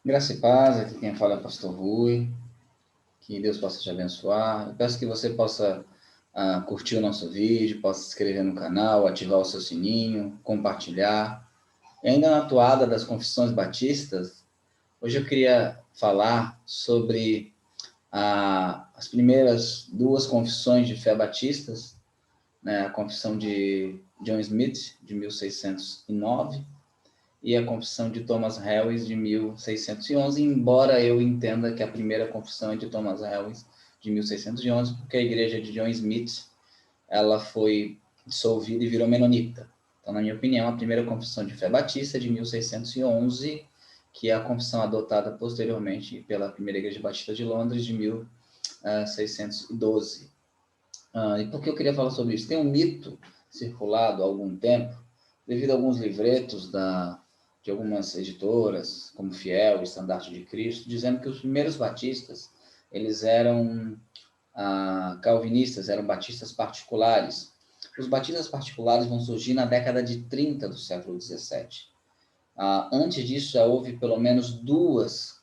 Graça e paz, aqui quem fala é o pastor Rui, que Deus possa te abençoar. Eu peço que você possa curtir o nosso vídeo, possa se inscrever no canal, ativar o seu sininho, compartilhar. E ainda na toada das confissões batistas, hoje eu queria falar sobre as primeiras duas confissões de fé batistas, né? A confissão de John Smith, de 1609, e a Confissão de Thomas Harris, de 1611, embora eu entenda que a primeira confissão é de Thomas Harris, de 1611, porque a igreja de John Smith ela foi dissolvida e virou menonita. Então, na minha opinião, a primeira confissão de fé batista é de 1611, que é a confissão adotada posteriormente pela primeira igreja batista de Londres, de 1612. E por que eu queria falar sobre isso? Tem um mito circulado há algum tempo, devido a alguns livretos de algumas editoras, como Fiel, Estandarte de Cristo, dizendo que os primeiros batistas, eles eram calvinistas, eram batistas particulares. Os batistas particulares vão surgir na década de 30 do século 17. Antes disso, já houve pelo menos duas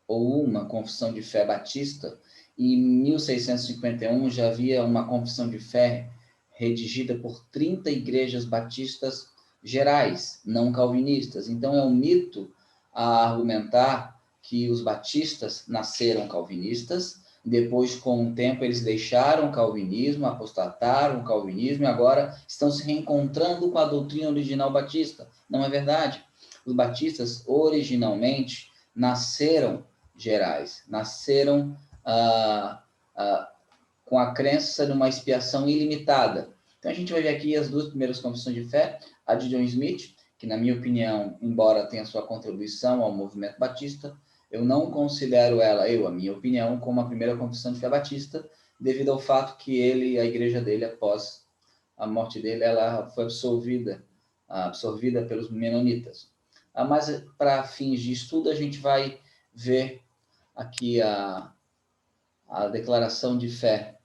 ou uma confissão de fé batista, e em 1651 já havia uma confissão de fé redigida por 30 igrejas batistas gerais, não calvinistas. Então é um mito a argumentar que os batistas nasceram calvinistas, depois, com o tempo, eles deixaram o calvinismo, apostataram o calvinismo e agora estão se reencontrando com a doutrina original batista. Não é verdade. Os batistas, originalmente, nasceram gerais, nasceram com a crença numa expiação ilimitada. Então a gente vai ver aqui as duas primeiras confissões de fé, a de John Smith, que na minha opinião, embora tenha sua contribuição ao movimento batista, eu não considero ela, a minha opinião, como a primeira confissão de fé batista, devido ao fato que ele, a igreja dele, após a morte dele, ela foi absorvida pelos menonitas. Mas para fins de estudo, a gente vai ver aqui a declaração de fé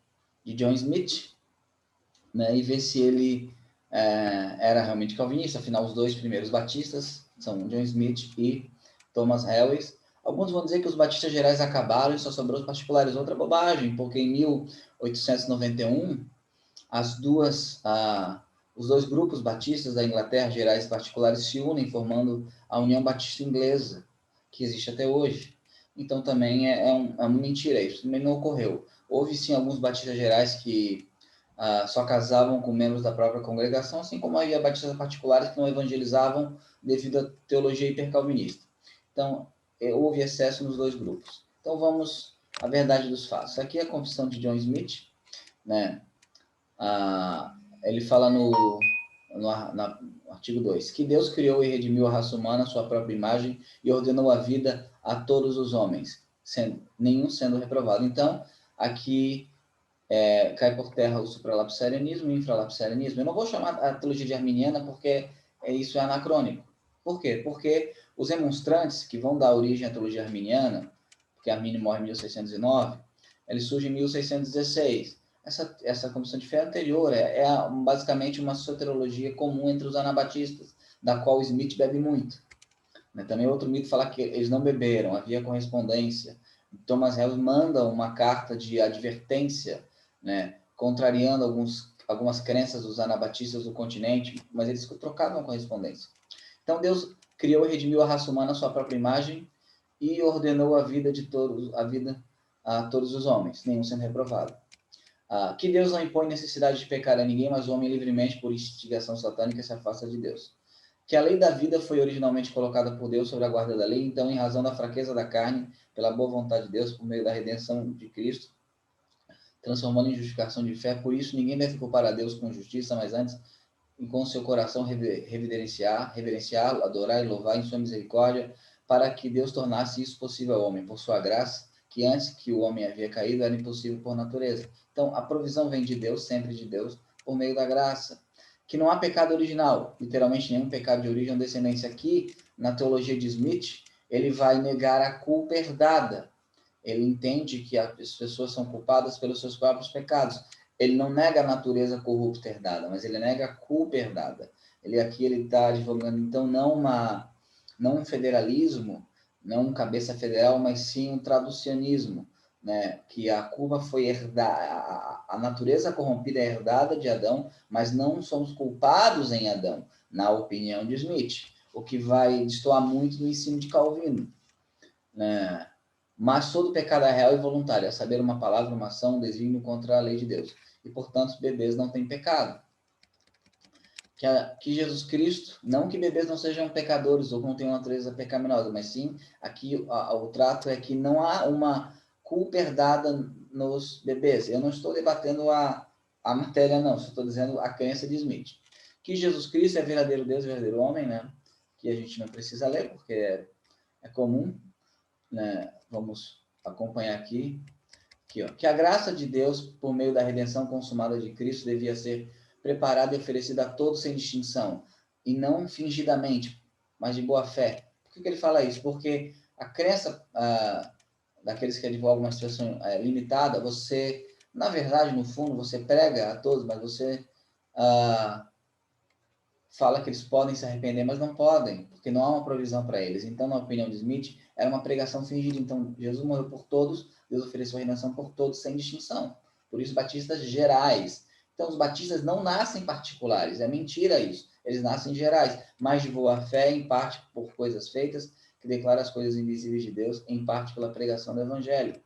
de John Smith, né, e ver se ele era realmente calvinista. Afinal, os dois primeiros batistas são John Smith e Thomas Harris. Alguns vão dizer que os batistas gerais acabaram e só sobrou os particulares. Outra bobagem, porque em 1891, os dois grupos batistas da Inglaterra, gerais e particulares, se unem, formando a União Batista Inglesa, que existe até hoje. Então, também é uma mentira, isso também não ocorreu. Houve, sim, alguns batistas gerais que só casavam com membros da própria congregação, assim como havia batistas particulares que não evangelizavam devido à teologia hipercalvinista. Então, houve excesso nos dois grupos. Então, vamos à verdade dos fatos. Aqui é a confissão de John Smith, né? Ele fala no artigo 2, que Deus criou e redimiu a raça humana à sua própria imagem e ordenou a vida a todos os homens, nenhum sendo reprovado. Então, aqui cai por terra o supralapsarianismo e o infralapsarianismo. Eu não vou chamar a teologia de arminiana porque isso é anacrônico. Por quê? Porque os remonstrantes que vão dar origem à teologia arminiana, porque Arminio morre em 1609, ele surge em 1616. Essa comissão de fé anterior basicamente uma soteriologia comum entre os anabatistas, da qual Smith bebe muito. Também outro mito fala que eles não beberam, havia correspondência. Thomas Harris manda uma carta de advertência, contrariando algumas crenças dos anabatistas do continente, mas eles trocavam correspondência. Então Deus criou e redimiu a raça humana à sua própria imagem e ordenou a vida a todos os homens, nenhum sendo reprovado. Que Deus não impõe necessidade de pecar a ninguém, mas o homem livremente, por instigação satânica, se afasta de Deus. Que a lei da vida foi originalmente colocada por Deus sobre a guarda da lei, então, em razão da fraqueza da carne, pela boa vontade de Deus, por meio da redenção de Cristo, transformando em justificação de fé, por isso ninguém deve culpar a Deus com justiça, mas antes, com seu coração, reverenciá-lo, adorar e louvar em sua misericórdia, para que Deus tornasse isso possível ao homem, por sua graça, que antes que o homem havia caído, era impossível por natureza. Então, a provisão vem de Deus, sempre de Deus, por meio da graça. Que não há pecado original, literalmente nenhum pecado de origem ou descendência. Aqui, na teologia de Smith, ele vai negar a culpa herdada. Ele entende que as pessoas são culpadas pelos seus próprios pecados. Ele não nega a natureza corrupta herdada, mas ele nega a culpa herdada. Aqui ele está advogando, então, não um federalismo não um cabeça federal, mas sim um traducionismo, né? Que a curva foi herdada, a natureza corrompida é herdada de Adão, mas não somos culpados em Adão, na opinião de Smith, o que vai destoar muito do ensino de Calvino, né? Mas todo pecado é real e voluntário, é saber uma palavra, uma ação, um desígnio contra a lei de Deus. E, portanto, os bebês não têm pecado. Que Jesus Cristo, não que bebês não sejam pecadores ou não tenham natureza pecaminosa, mas sim, aqui o trato é que não há uma culpa herdada nos bebês. Eu não estou debatendo a matéria, não, só estou dizendo a crença de Smith. Que Jesus Cristo é verdadeiro Deus, verdadeiro homem, né? Que a gente não precisa ler, porque é comum, né? Vamos acompanhar aqui. Aqui, ó. Que a graça de Deus, por meio da redenção consumada de Cristo, devia ser preparada e oferecida a todos sem distinção, e não fingidamente, mas de boa fé. Por que ele fala isso? Porque a crença daqueles que advogam uma situação limitada, você, na verdade, no fundo, você prega a todos, mas você fala que eles podem se arrepender, mas não podem, porque não há uma provisão para eles. Então, na opinião de Smith, era uma pregação fingida. Então, Jesus morreu por todos, Deus ofereceu a redenção por todos, sem distinção. Por isso, batistas gerais. Então, os batistas não nascem particulares, é mentira isso. Eles nascem gerais, mas de boa fé, em parte por coisas feitas, que declara as coisas invisíveis de Deus, em parte pela pregação do Evangelho.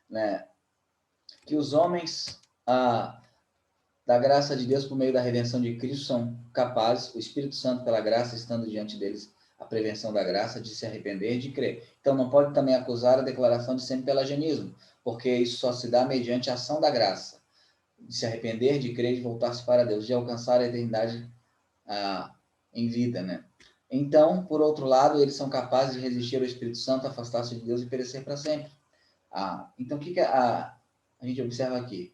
Né? Que os homens da graça de Deus por meio da redenção de Cristo são capazes, o Espírito Santo pela graça estando diante deles, a prevenção da graça, de se arrepender e de crer. Então não pode também acusar a declaração de semi-pelagianismo, porque isso só se dá mediante a ação da graça, de se arrepender, de crer e de voltar-se para Deus, de alcançar a eternidade em vida, né? Então, por outro lado, eles são capazes de resistir ao Espírito Santo, afastar-se de Deus e perecer para sempre. Então, o que a gente observa aqui?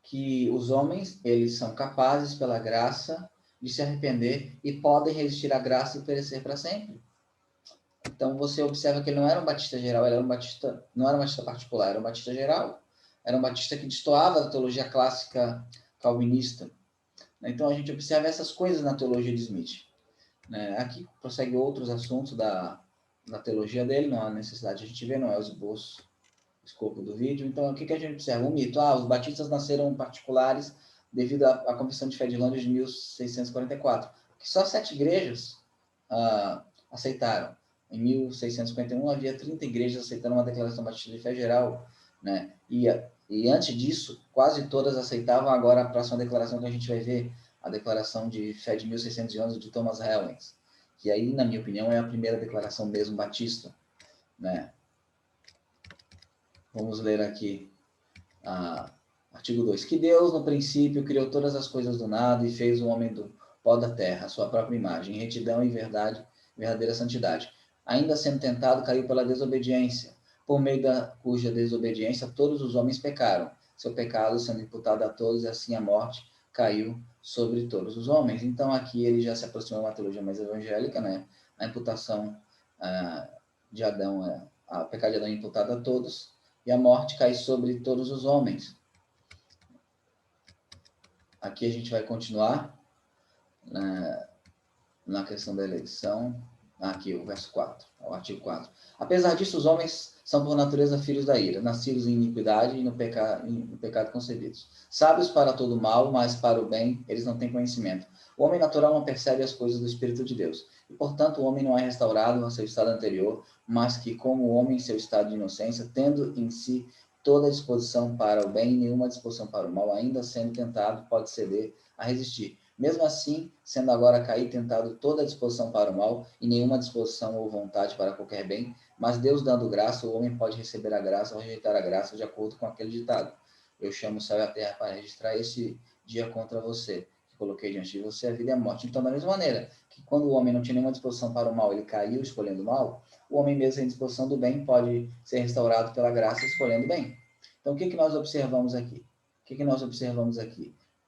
Que os homens, eles são capazes, pela graça, de se arrepender e podem resistir à graça e perecer para sempre. Então, você observa que ele não era um batista geral, ele era um batista, não era um batista particular, era um batista geral. Era um batista que destoava da teologia clássica calvinista. Então, a gente observa essas coisas na teologia de Smith. Aqui prossegue outros assuntos da teologia dele, não há necessidade de a gente ver, não é o escopo do vídeo. Então, o que a gente observa? Um mito. Os batistas nasceram particulares devido à Confissão de Fé de Londres de 1644, que só 7 igrejas aceitaram. Em 1651, havia 30 igrejas aceitando uma declaração batista de fé geral, né? E antes disso, quase todas aceitavam. Agora, a próxima declaração que a gente vai ver, a declaração de fé de 1611 de Thomas Hellings, que aí, na minha opinião, é a primeira declaração mesmo batista, né? Vamos ler aqui, artigo 2. Que Deus, no princípio, criou todas as coisas do nada e fez o homem do pó da terra, a sua própria imagem, em retidão e verdade, verdadeira santidade. Ainda sendo tentado, caiu pela desobediência, por meio da cuja desobediência todos os homens pecaram. Seu pecado sendo imputado a todos, e assim a morte caiu sobre todos os homens. Então, aqui ele já se aproximou de uma teologia mais evangélica, né? A imputação de Adão, a pecado de Adão é imputado a todos, e a morte cai sobre todos os homens. Aqui a gente vai continuar na questão da eleição. Aqui, o verso 4, o artigo 4. Apesar disso, os homens são por natureza filhos da ira, nascidos em iniquidade e no pecado concebidos. Sábios para todo mal, mas para o bem eles não têm conhecimento. O homem natural não percebe as coisas do Espírito de Deus. E, portanto, o homem não é restaurado ao seu estado anterior, mas que, como o homem em seu estado de inocência, tendo em si toda a disposição para o bem e nenhuma disposição para o mal, ainda sendo tentado, pode ceder a resistir. Mesmo assim, sendo agora caído, tentado toda a disposição para o mal e nenhuma disposição ou vontade para qualquer bem, mas Deus dando graça, o homem pode receber a graça ou rejeitar a graça de acordo com aquele ditado. Eu chamo o céu e a terra para registrar esse dia contra você, que coloquei diante de você a vida e a morte. Então, da mesma maneira que quando o homem não tinha nenhuma disposição para o mal, ele caiu escolhendo o mal, o homem mesmo sem disposição do bem pode ser restaurado pela graça escolhendo o bem. Então, o que nós observamos aqui?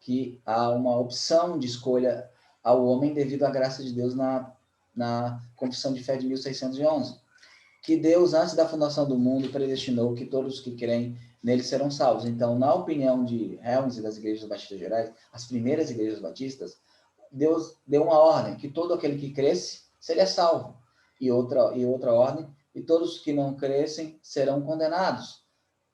Que há uma opção de escolha ao homem devido à graça de Deus na Confissão de Fé de 1611. Que Deus, antes da fundação do mundo, predestinou que todos os que creem nele serão salvos. Então, na opinião de Helms e das igrejas batistas gerais, as primeiras igrejas batistas, Deus deu uma ordem, que todo aquele que cresce seria salvo. E outra ordem, e todos os que não crescem serão condenados.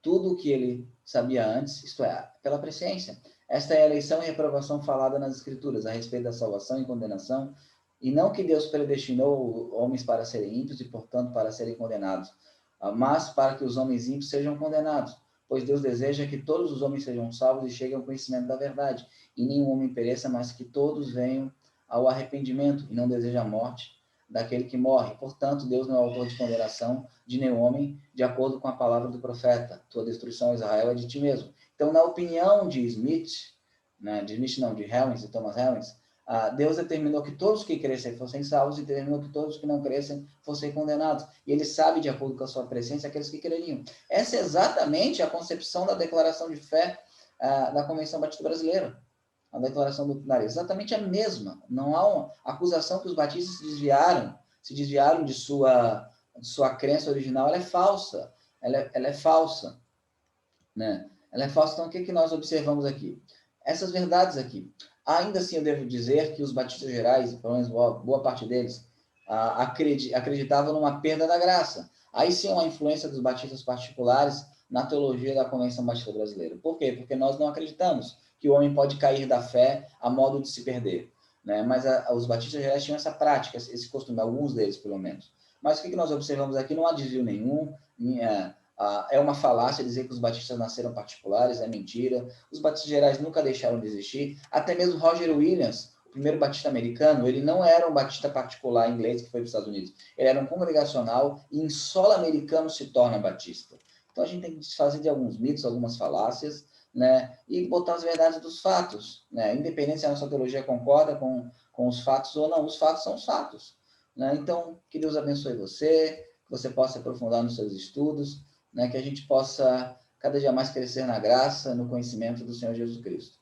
Tudo o que ele sabia antes, isto é, pela presciência. Esta é a eleição e reprovação falada nas Escrituras, a respeito da salvação e condenação, e não que Deus predestinou homens para serem ímpios e, portanto, para serem condenados, mas para que os homens ímpios sejam condenados, pois Deus deseja que todos os homens sejam salvos e cheguem ao conhecimento da verdade, e nenhum homem pereça, mas que todos venham ao arrependimento, e não deseja a morte daquele que morre. Portanto, Deus não é autor de condenação de nenhum homem, de acordo com a palavra do profeta. Tua destruição, Israel, é de ti mesmo. Então, na opinião de Smith, né, de Helms, de Thomas Helms, Deus determinou que todos que crescem fossem salvos e determinou que todos que não crescem fossem condenados. E ele sabe, de acordo com a sua presciência, aqueles que creriam. Essa é exatamente a concepção da declaração de fé da Convenção Batista Brasileira. A declaração doutrinária, exatamente a mesma. Não há uma acusação que os batistas se desviaram de sua crença original, ela é falsa. Ela é falsa. Né? Ela é falsa. Então, o que nós observamos aqui? Essas verdades aqui. Ainda assim, eu devo dizer que os batistas gerais, pelo menos boa parte deles, acreditavam numa perda da graça. Aí sim, uma influência dos batistas particulares na teologia da Convenção Batista Brasileira. Por quê? Porque nós não acreditamos que o homem pode cair da fé a modo de se perder. Né? Mas os batistas gerais tinham essa prática, esse costume, alguns deles, pelo menos. Mas o que nós observamos aqui? Não há desvio nenhum, é uma falácia dizer que os batistas nasceram particulares, é mentira. Os batistas gerais nunca deixaram de existir. Até mesmo Roger Williams, o primeiro batista americano, ele não era um batista particular inglês que foi para os Estados Unidos. Ele era um congregacional e em solo americano se torna batista. Então a gente tem que desfazer de alguns mitos, algumas falácias, né, e botar as verdades dos fatos, né, independente se a nossa teologia concorda com os fatos ou não, os fatos são os fatos. Né? Então, que Deus abençoe você, que você possa aprofundar nos seus estudos, né, que a gente possa cada dia mais crescer na graça, no conhecimento do Senhor Jesus Cristo.